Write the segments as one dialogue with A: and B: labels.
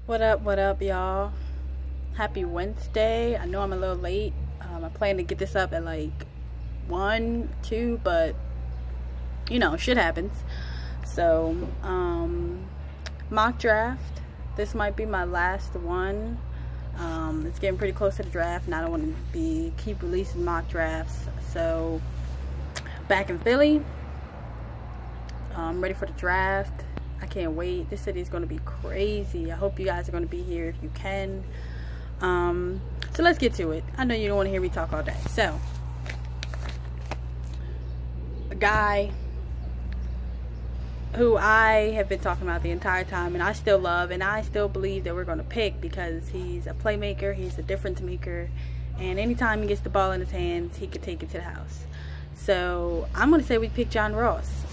A: What up, y'all? Happy Wednesday. I know I'm a little late. I plan to get this up at like 1, 2, but you know, shit happens. So, mock draft. This might be my last one. It's getting pretty close to the draft, and I don't want to keep releasing mock drafts. So, back in Philly. I'm ready for the draft. I can't wait. This city is going to be crazy. I hope you guys are going to be here if you can. So let's get to it. I know you don't want to hear me talk all day. So, a guy who I have been talking about the entire time, and I still love, and I still believe that we're going to pick, because he's a playmaker, he's a difference maker, and anytime he gets the ball in his hands, he could take it to the house. So I'm going to say we pick John Ross.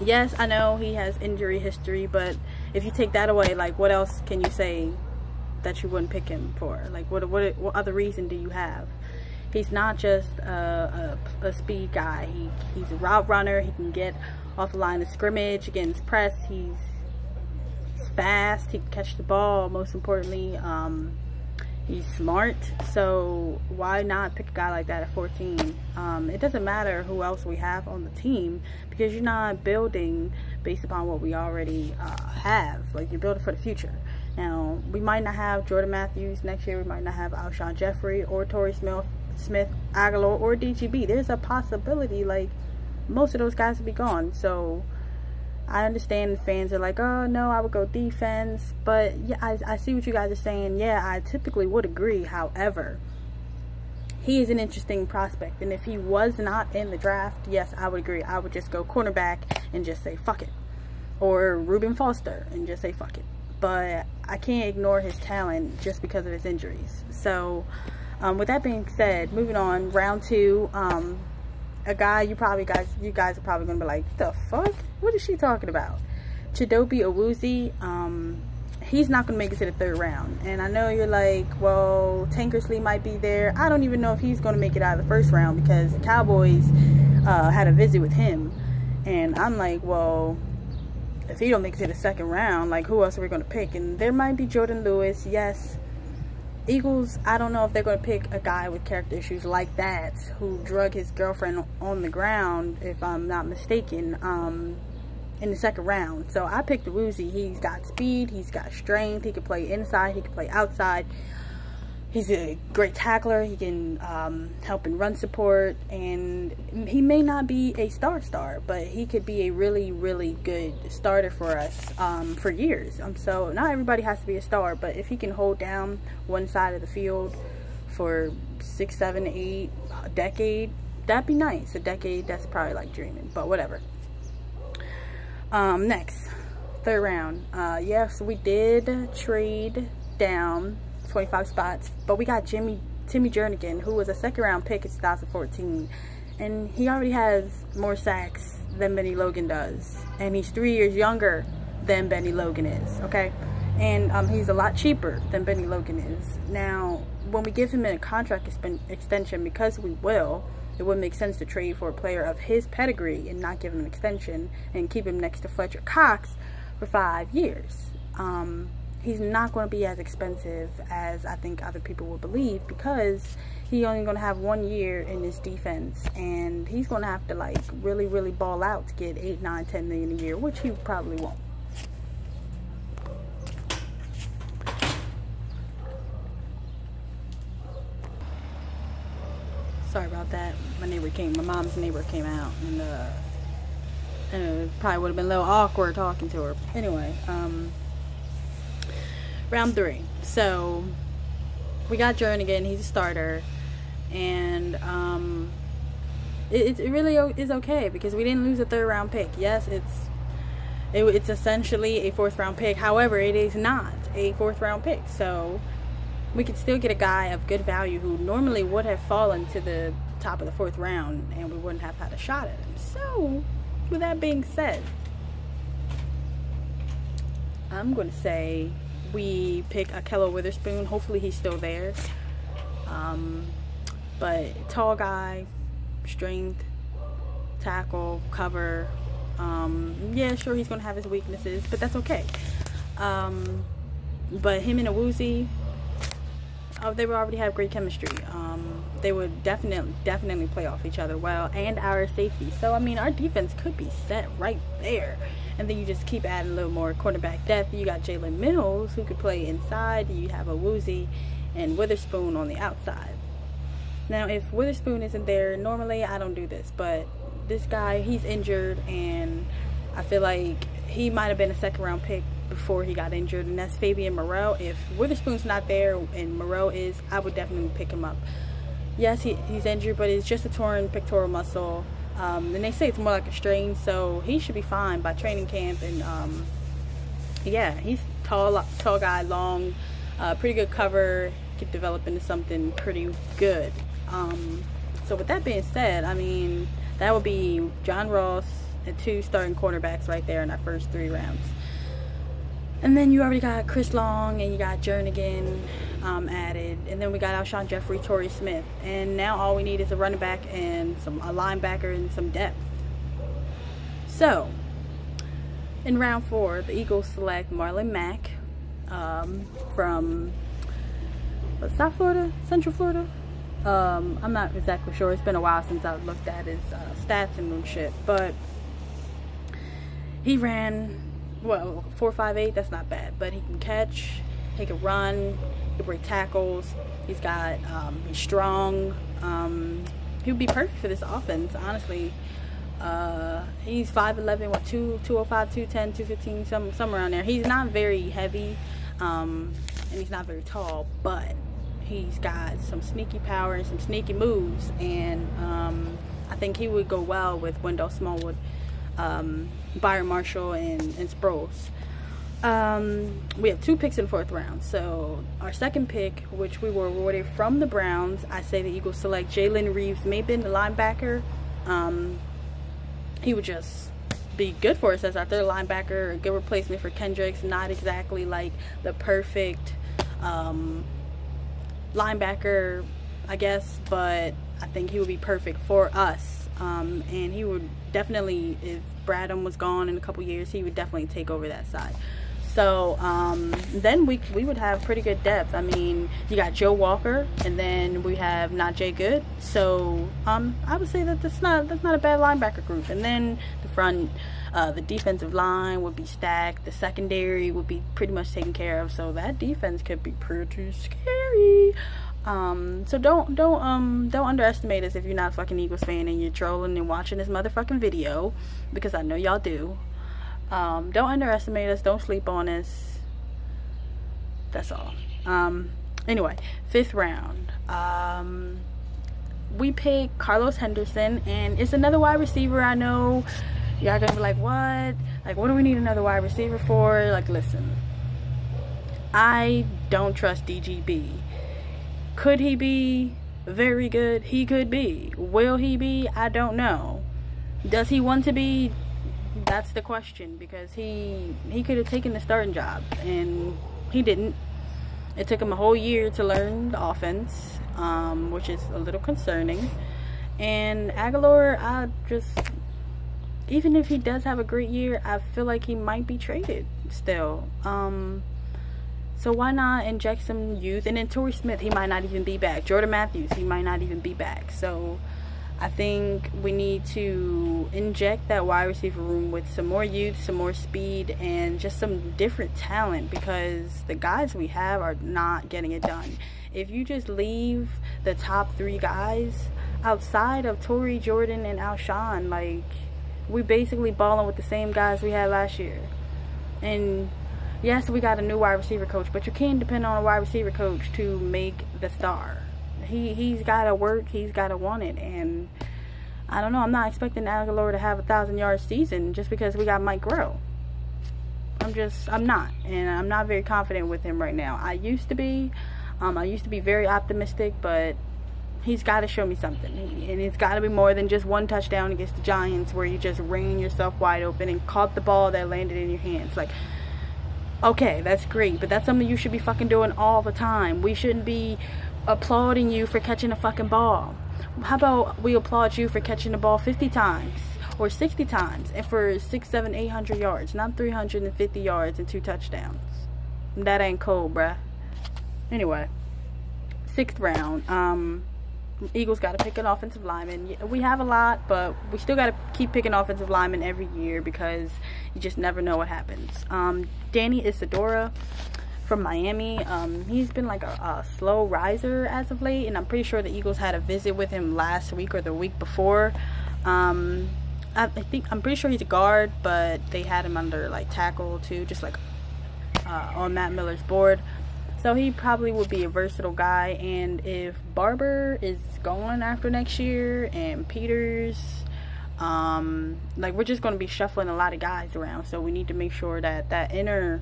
A: Yes, I know he has injury history, but if you take that away, like, what else can you say that you wouldn't pick him for? Like, what other reason do you have? He's not just a speed guy. He's a route runner. He can get off the line of scrimmage against press. He's fast. He can catch the ball. Most importantly, he's smart. So why not pick a guy like that at 14? It doesn't matter who else we have on the team, because you're not building based upon what we already have. Like, you're building for the future. Now, we might not have Jordan Matthews next year. We might not have Alshon Jeffrey or Torrey Smith, Aguilar, or DGB. There's a possibility, like, most of those guys will be gone. So I understand fans are like, oh no, I would go defense. But yeah, I see what you guys are saying. Yeah, I typically would agree. However, he is an interesting prospect, and if he was not in the draft, yes, I would agree. I would just go cornerback and just say fuck it, or Reuben Foster and just say fuck it. But I can't ignore his talent just because of his injuries. So with that being said, moving on, round 2. A guy you guys are probably gonna be like, the fuck? What is she talking about? Chidobe Awuzie. He's not gonna make it to the 3rd round. And I know you're like, well, Tankersley might be there. I don't even know if he's gonna make it out of the 1st round, because the Cowboys had a visit with him. And I'm like, well, if he don't make it to the 2nd round, like, who else are we gonna pick? And there might be Jordan Lewis, yes. Eagles, I don't know if they're going to pick a guy with character issues like that, who drug his girlfriend on the ground, if I'm not mistaken, in the 2nd round. So I picked Awuzie. He's got speed, he's got strength, he can play inside, he can play outside. He's a great tackler. He can help in run support, and he may not be a star, but he could be a really, really good starter for us for years. So not everybody has to be a star, but if he can hold down one side of the field for 6, 7, 8, a decade, that'd be nice. A decade, that's probably like dreaming, but whatever. Next, 3rd round. Yes, we did trade down 25 spots, but we got Timmy Jernigan, who was a 2nd round pick in 2014, and he already has more sacks than Benny Logan does, and he's 3 years younger than Benny Logan is, okay? And he's a lot cheaper than Benny Logan is. Now, when we give him a contract extension, because we will, it wouldn't make sense to trade for a player of his pedigree and not give him an extension and keep him next to Fletcher Cox for 5 years. He's not going to be as expensive as I think other people would believe, because he's only going to have 1 year in this defense, and he's going to have to, like, really, really ball out to get 8, 9, 10 million a year, which he probably won't. Sorry about that. My mom's neighbor came out, and it probably would have been a little awkward talking to her. Anyway, round 3. So we got Jernigan. He's a starter, and it really is okay, because we didn't lose a 3rd round pick. Yes, it's essentially a 4th round pick. However, it is not a 4th round pick. So we could still get a guy of good value who normally would have fallen to the top of the 4th round, and we wouldn't have had a shot at him. So with that being said, I'm going to say we pick Ahkello Witherspoon. Hopefully he's still there. But tall guy, strength, tackle, cover. Yeah, sure, he's going to have his weaknesses, but that's okay. But him and Awuzie, they would already have great chemistry. They would definitely play off each other well, and our safety. So I mean, our defense could be set right there. And then you just keep adding a little more cornerback depth. You got Jalen Mills, who could play inside. You have Awuzie and Witherspoon on the outside. Now, if Witherspoon isn't there, normally I don't do this, but this guy, he's injured, and I feel like he might have been a second-round pick before he got injured, and that's Fabian Moreau. If Witherspoon's not there and Moreau is, I would definitely pick him up. Yes, he's injured, but it's just a torn pectoral muscle. And they say it's more like a strain, so he should be fine by training camp. And yeah, he's tall guy, long, pretty good cover, could develop into something pretty good. So with that being said, I mean, that would be John Ross and 2 starting quarterbacks right there in our first 3 rounds. And then you already got Chris Long, and you got Jernigan added, and then we got Alshon Jeffrey, Torrey Smith, and now all we need is a running back and a linebacker and some depth. So in round 4, the Eagles select Marlon Mack from South Florida, Central Florida. I'm not exactly sure. It's been a while since I've looked at his stats and shit, but he ran, well, 4.58. That's not bad, but he can catch, he can run, he can break tackles. He's got, he's strong. He would be perfect for this offense, honestly. He's 5'11", what, 205, 210, 215, somewhere around there. He's not very heavy, and he's not very tall, but he's got some sneaky power and some sneaky moves, and I think he would go well with Wendell Smallwood, Byron Marshall, and Sproles. We have 2 picks in the 4th round. So our second pick, which we were awarded from the Browns, I say the Eagles select Jalen Reeves-Maybin, the linebacker. He would just be good for us as our 3rd linebacker, a good replacement for Kendricks. Not exactly like the perfect linebacker, I guess, but I think he would be perfect for us. And he would definitely, if Bradham was gone in a couple years, he would definitely take over that side. So then we would have pretty good depth. I mean, you got Joe Walker, and then we have Najee Good. So I would say that that's not a bad linebacker group. And then the front, the defensive line would be stacked. The secondary would be pretty much taken care of. So that defense could be pretty scary. So don't underestimate us if you're not a fucking Eagles fan and you're trolling and watching this motherfucking video, because I know y'all do. Don't underestimate us. Don't sleep on us. That's all. Anyway, 5th round. We pick Carlos Henderson, and it's another wide receiver. I know y'all gonna be like, what? Like, what do we need another wide receiver for? Like, listen, I don't trust DGB. Could he be very good? He could be. Will he be? I don't know. Does he want to be? That's the question, because he could have taken the starting job, and he didn't. It took him a whole year to learn the offense, which is a little concerning. And Aguilar, even if he does have a great year, I feel like he might be traded still. So why not inject some youth? And then Torrey Smith, he might not even be back. Jordan Matthews, he might not even be back. So I think we need to inject that wide receiver room with some more youth, some more speed, and just some different talent, because the guys we have are not getting it done. If you just leave the top 3 guys outside of Torrey, Jordan, and Alshon, like, we basically balling with the same guys we had last year. And yes, we got a new wide receiver coach, but you can't depend on a wide receiver coach to make the star. He's got to work, he's got to want it, and I don't know, I'm not expecting Aguilar to have a 1,000-yard season just because we got Mike Groh. I'm not, and I'm not very confident with him right now. I used to be very optimistic, but he's got to show me something, and it's got to be more than just one touchdown against the Giants where you just ran yourself wide open and caught the ball that landed in your hands. Like, okay, that's great, but that's something you should be fucking doing all the time. We shouldn't be applauding you for catching a fucking ball. How about we applaud you for catching the ball 50 times or 60 times, and for 600, 700, 800 yards, not 350 yards and 2 touchdowns. That ain't cold, bruh. Anyway, 6th round. Eagles got to pick an offensive lineman. We have a lot, but we still got to keep picking offensive linemen every year because you just never know what happens. Danny Isidora from Miami. He's been like a slow riser as of late, and I'm pretty sure the Eagles had a visit with him last week or the week before. I'm pretty sure he's a guard, but they had him under like tackle too, just like on Matt Miller's board. So he probably would be a versatile guy. And if Barber is gone after next year and Peters, like, we're just going to be shuffling a lot of guys around. So we need to make sure that that inner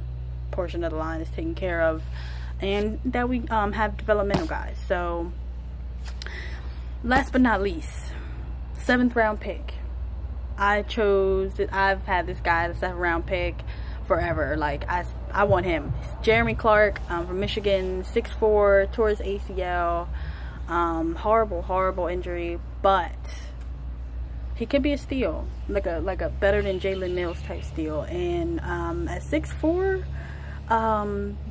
A: portion of the line is taken care of, and that we have developmental guys. So last but not least, 7th round pick. I've had this guy, the 7th round pick, forever. Like, I want him. It's Jeremy Clark from Michigan, 6'4", tore his ACL. Horrible injury, but he could be a steal, like a better than Jalen Mills type steal. And at 6'4",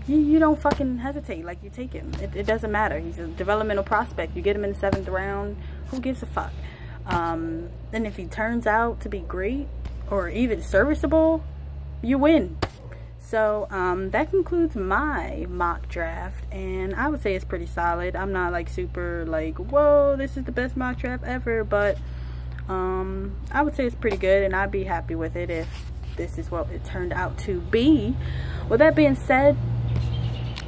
A: you don't fucking hesitate. Like, you take him. It doesn't matter. He's a developmental prospect. You get him in the 7th round. Who gives a fuck? And if he turns out to be great or even serviceable, you win. So that concludes my mock draft, and I would say it's pretty solid. I'm not like super like, whoa, this is the best mock draft ever, but I would say it's pretty good, and I'd be happy with it if this is what it turned out to be. With that being said,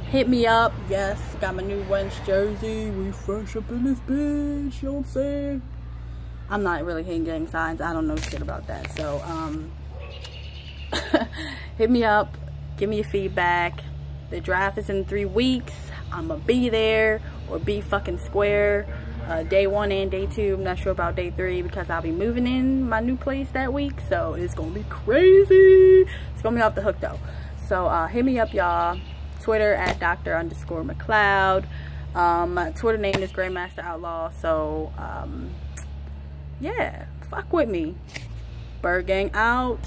A: hit me up. Yes, got my new Wentz jersey. We fresh up in this bitch, you know what I'm saying? I'm not really hitting gang signs. I don't know shit about that. So hit me up, give me your feedback. The draft is in 3 weeks. I'ma be there or be fucking square. Day 1 and day 2. I'm not sure about day 3 because I'll be moving in my new place that week, so it's gonna be crazy. It's gonna be off the hook though. So hit me up, y'all. Twitter at Dr._McLeod. My Twitter name is Grandmaster Outlaw. So yeah, fuck with me. Bird Gang out.